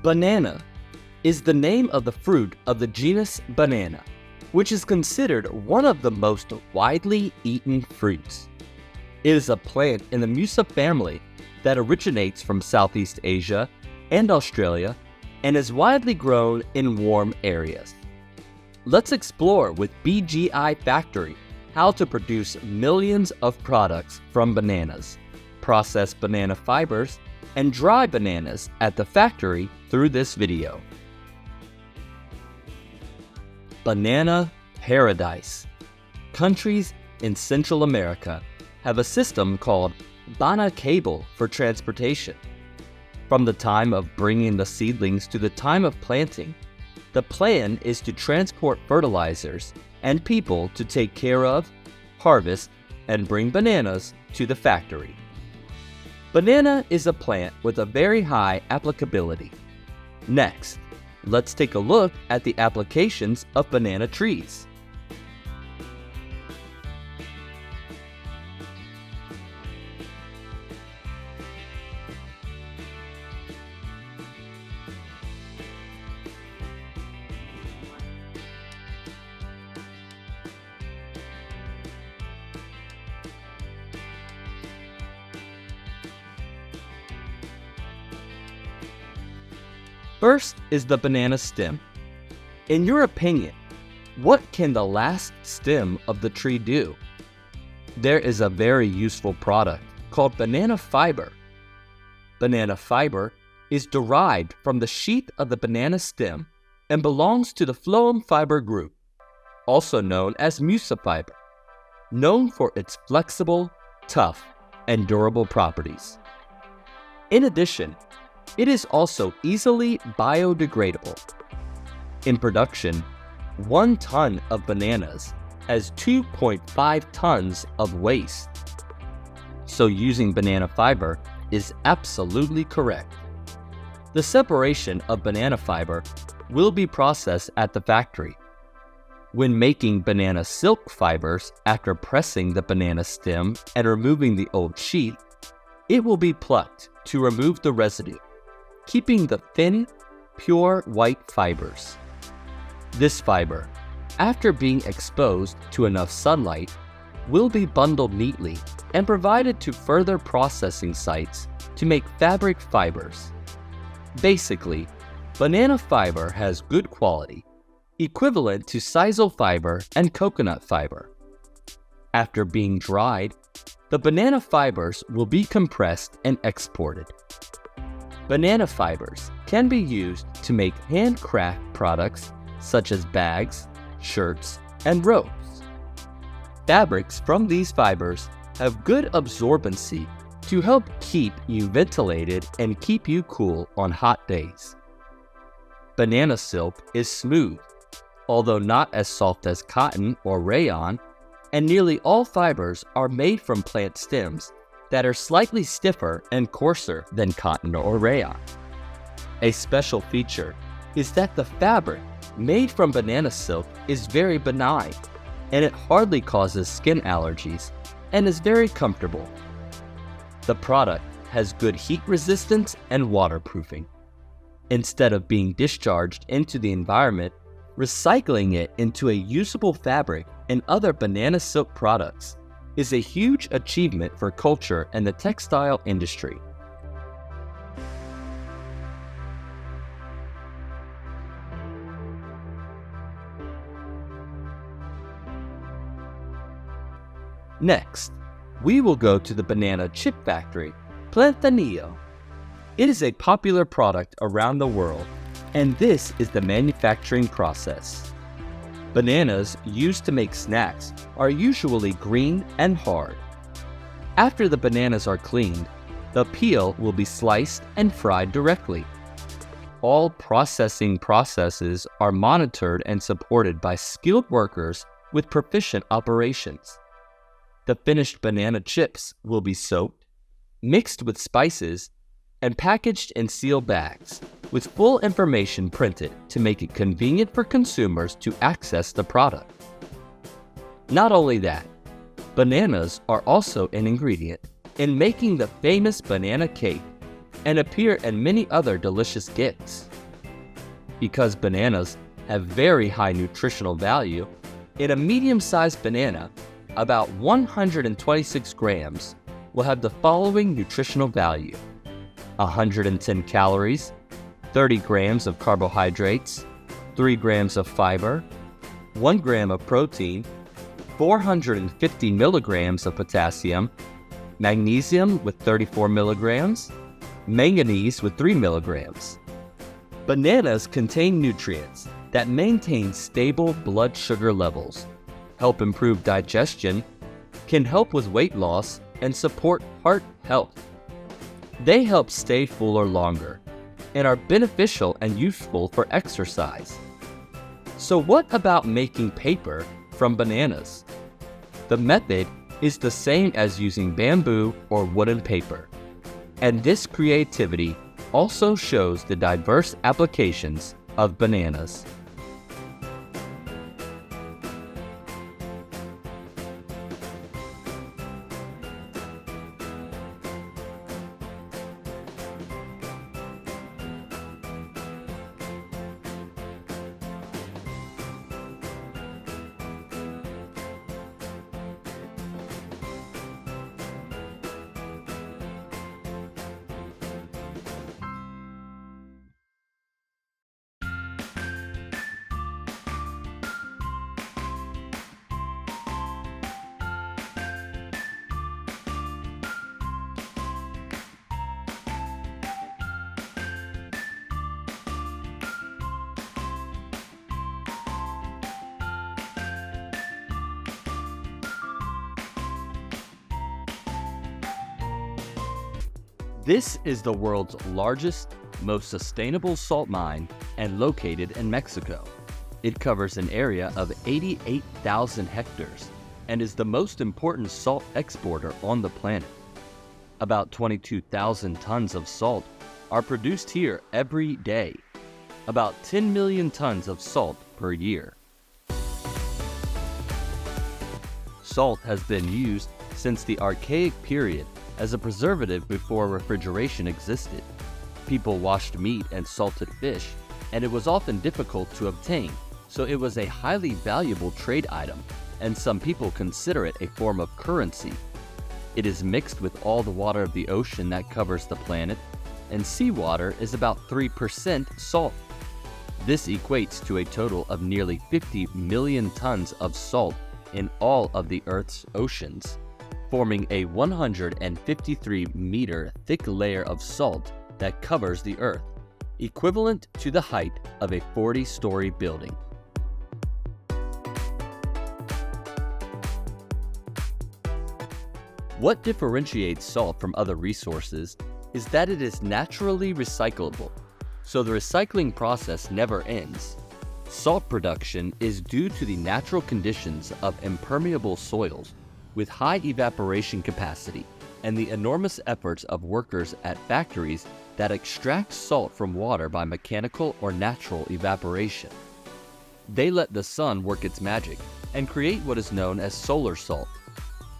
Banana is the name of the fruit of the genus banana, which is considered one of the most widely eaten fruits. It is a plant in the Musa family that originates from Southeast Asia and Australia and is widely grown in warm areas. Let's explore with BGI Factory how to produce millions of products from bananas, process banana fibers, and dry bananas at the factory through this video. Banana paradise. Countries in Central America have a system called Bana cable for transportation. From the time of bringing the seedlings to the time of planting, the plan is to transport fertilizers and people to take care of, harvest, and bring bananas to the factory. Banana is a plant with a very high applicability. Next, let's take a look at the applications of banana trees. First is the banana stem. In your opinion, what can the last stem of the tree do? There is a very useful product called banana fiber. Banana fiber is derived from the sheath of the banana stem and belongs to the phloem fiber group, also known as Musa fiber, known for its flexible, tough, and durable properties. In addition, it is also easily biodegradable. In production, 1 ton of bananas has 2.5 tons of waste. So using banana fiber is absolutely correct. The separation of banana fiber will be processed at the factory. When making banana silk fibers after pressing the banana stem and removing the old sheath, it will be plucked to remove the residue, keeping the thin, pure white fibers. This fiber, after being exposed to enough sunlight, will be bundled neatly and provided to further processing sites to make fabric fibers. Basically, banana fiber has good quality, equivalent to sisal fiber and coconut fiber. After being dried, the banana fibers will be compressed and exported. Banana fibers can be used to make handcraft products such as bags, shirts, and ropes. Fabrics from these fibers have good absorbency to help keep you ventilated and keep you cool on hot days. Banana silk is smooth, although not as soft as cotton or rayon, and nearly all fibers are made from plant stems that are slightly stiffer and coarser than cotton or rayon. A special feature is that the fabric made from banana silk is very benign, and it hardly causes skin allergies and is very comfortable. The product has good heat resistance and waterproofing. Instead of being discharged into the environment, recycling it into a usable fabric and other banana silk products is a huge achievement for culture and the textile industry. Next, we will go to the banana chip factory, Plantanillo. It is a popular product around the world, and this is the manufacturing process. Bananas used to make snacks are usually green and hard. After the bananas are cleaned, the peel will be sliced and fried directly. All processing processes are monitored and supported by skilled workers with proficient operations. The finished banana chips will be soaked, mixed with spices, and packaged in sealed bags, with full information printed to make it convenient for consumers to access the product. Not only that, bananas are also an ingredient in making the famous banana cake, and appear in many other delicious gifts. Because bananas have very high nutritional value, in a medium-sized banana, about 126 grams will have the following nutritional value: 110 calories, 30 grams of carbohydrates, 3 grams of fiber, 1 gram of protein, 450 milligrams of potassium, magnesium with 34 milligrams, manganese with 3 milligrams. Bananas contain nutrients that maintain stable blood sugar levels, help improve digestion, can help with weight loss, and support heart health. They help stay fuller longer and are beneficial and useful for exercise. So what about making paper from bananas? The method is the same as using bamboo or wooden paper, and this creativity also shows the diverse applications of bananas. This is the world's largest, most sustainable salt mine and located in Mexico. It covers an area of 88,000 hectares and is the most important salt exporter on the planet. About 22,000 tons of salt are produced here every day, about 10 million tons of salt per year. Salt has been used since the archaic period as a preservative before refrigeration existed. People washed meat and salted fish, and it was often difficult to obtain, so it was a highly valuable trade item, and some people consider it a form of currency. It is mixed with all the water of the ocean that covers the planet, and seawater is about 3% salt. This equates to a total of nearly 50 million tons of salt in all of the Earth's oceans, forming a 153-meter thick layer of salt that covers the Earth, equivalent to the height of a 40-story building. What differentiates salt from other resources is that it is naturally recyclable, so the recycling process never ends. Salt production is due to the natural conditions of impermeable soils with high evaporation capacity and the enormous efforts of workers at factories that extract salt from water by mechanical or natural evaporation. They let the sun work its magic and create what is known as solar salt.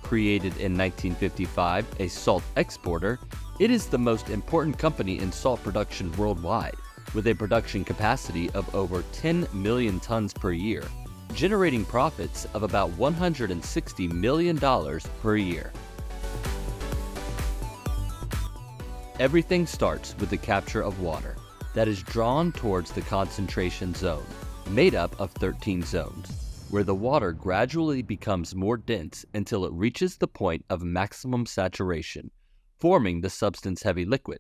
Created in 1955, a salt exporter, it is the most important company in salt production worldwide, with a production capacity of over 10 million tons per year, generating profits of about $160 million per year. Everything starts with the capture of water that is drawn towards the concentration zone, made up of 13 zones, where the water gradually becomes more dense until it reaches the point of maximum saturation, forming the substance-heavy liquid.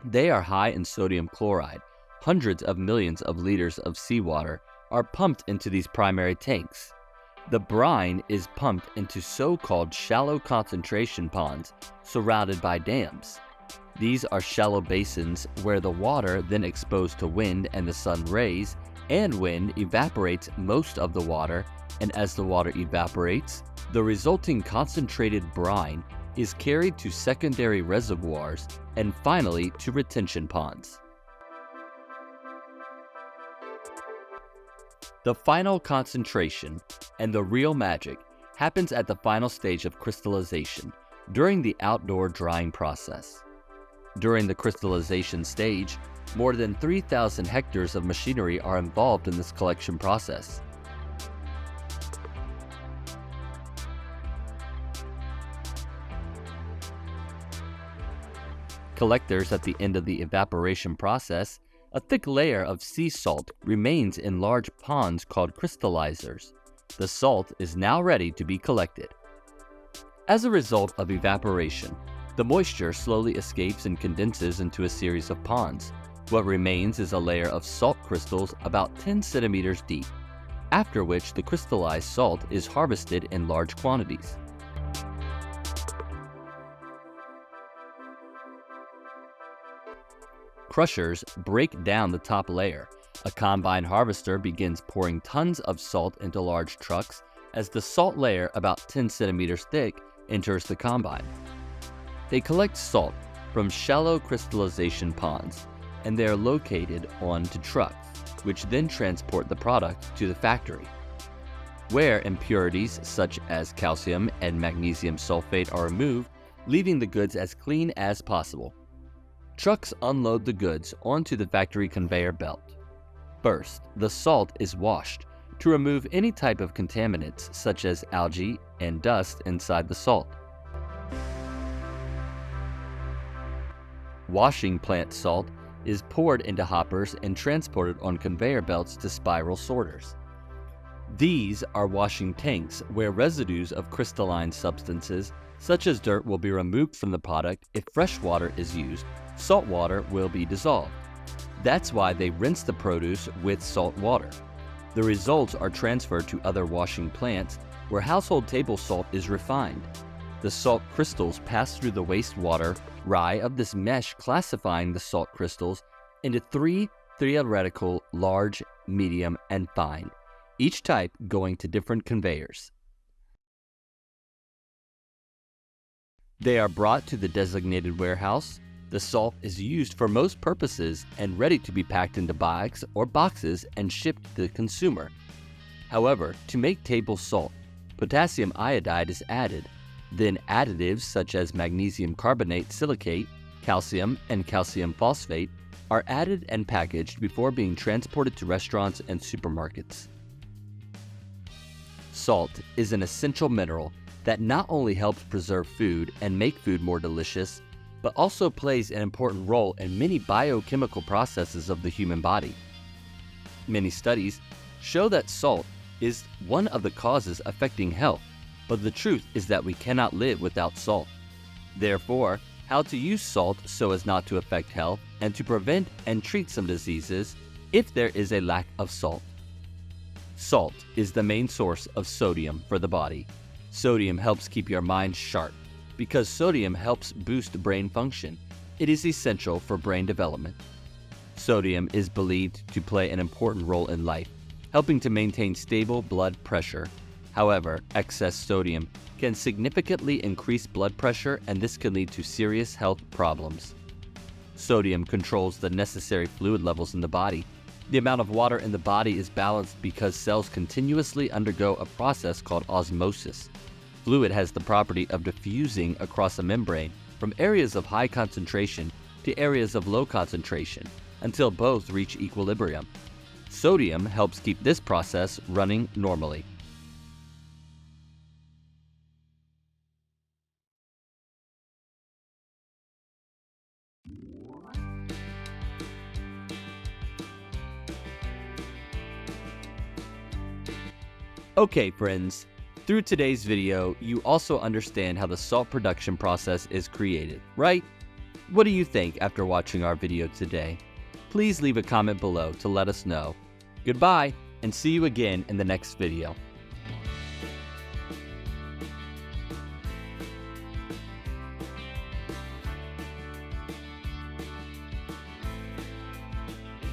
They are high in sodium chloride. Hundreds of millions of liters of seawater are pumped into these primary tanks. The brine is pumped into so-called shallow concentration ponds surrounded by dams. These are shallow basins where the water, then exposed to wind and the sun rays and wind, evaporates most of the water, and as the water evaporates, the resulting concentrated brine is carried to secondary reservoirs and finally to retention ponds. The final concentration and the real magic happens at the final stage of crystallization during the outdoor drying process. During the crystallization stage, more than 3,000 hectares of machinery are involved in this collection process. Collectors at the end of the evaporation process, a thick layer of sea salt remains in large ponds called crystallizers. The salt is now ready to be collected. As a result of evaporation, the moisture slowly escapes and condenses into a series of ponds. What remains is a layer of salt crystals about 10 centimeters deep, after which the crystallized salt is harvested in large quantities. Crushers break down the top layer. A combine harvester begins pouring tons of salt into large trucks as the salt layer, about 10 centimeters thick, enters the combine. They collect salt from shallow crystallization ponds, and they are located onto trucks, which then transport the product to the factory, where impurities such as calcium and magnesium sulfate are removed, leaving the goods as clean as possible. Trucks unload the goods onto the factory conveyor belt. First, the salt is washed to remove any type of contaminants such as algae and dust inside the salt. Washing plant salt is poured into hoppers and transported on conveyor belts to spiral sorters. These are washing tanks where residues of crystalline substances such as dirt will be removed from the product. If fresh water is used, salt water will be dissolved. That's why they rinse the produce with salt water. The results are transferred to other washing plants where household table salt is refined. The salt crystals pass through the wastewater rye of this mesh, classifying the salt crystals into three theoretical: large, medium, and fine, each type going to different conveyors. They are brought to the designated warehouse. The salt is used for most purposes and ready to be packed into bags or boxes and shipped to the consumer. However, to make table salt, potassium iodide is added. Then additives such as magnesium carbonate silicate, calcium, and calcium phosphate are added and packaged before being transported to restaurants and supermarkets. Salt is an essential mineral that not only helps preserve food and make food more delicious, but also plays an important role in many biochemical processes of the human body. Many studies show that salt is one of the causes affecting health, but the truth is that we cannot live without salt. Therefore, how to use salt so as not to affect health and to prevent and treat some diseases if there is a lack of salt. Salt is the main source of sodium for the body. Sodium helps keep your mind sharp. Because sodium helps boost brain function, it is essential for brain development. Sodium is believed to play an important role in life, helping to maintain stable blood pressure. However, excess sodium can significantly increase blood pressure, and this can lead to serious health problems. Sodium controls the necessary fluid levels in the body. The amount of water in the body is balanced because cells continuously undergo a process called osmosis. Fluid has the property of diffusing across a membrane from areas of high concentration to areas of low concentration until both reach equilibrium. Sodium helps keep this process running normally. Okay, friends. Through today's video, you also understand how the salt production process is created, right? What do you think after watching our video today? Please leave a comment below to let us know. Goodbye, and see you again in the next video.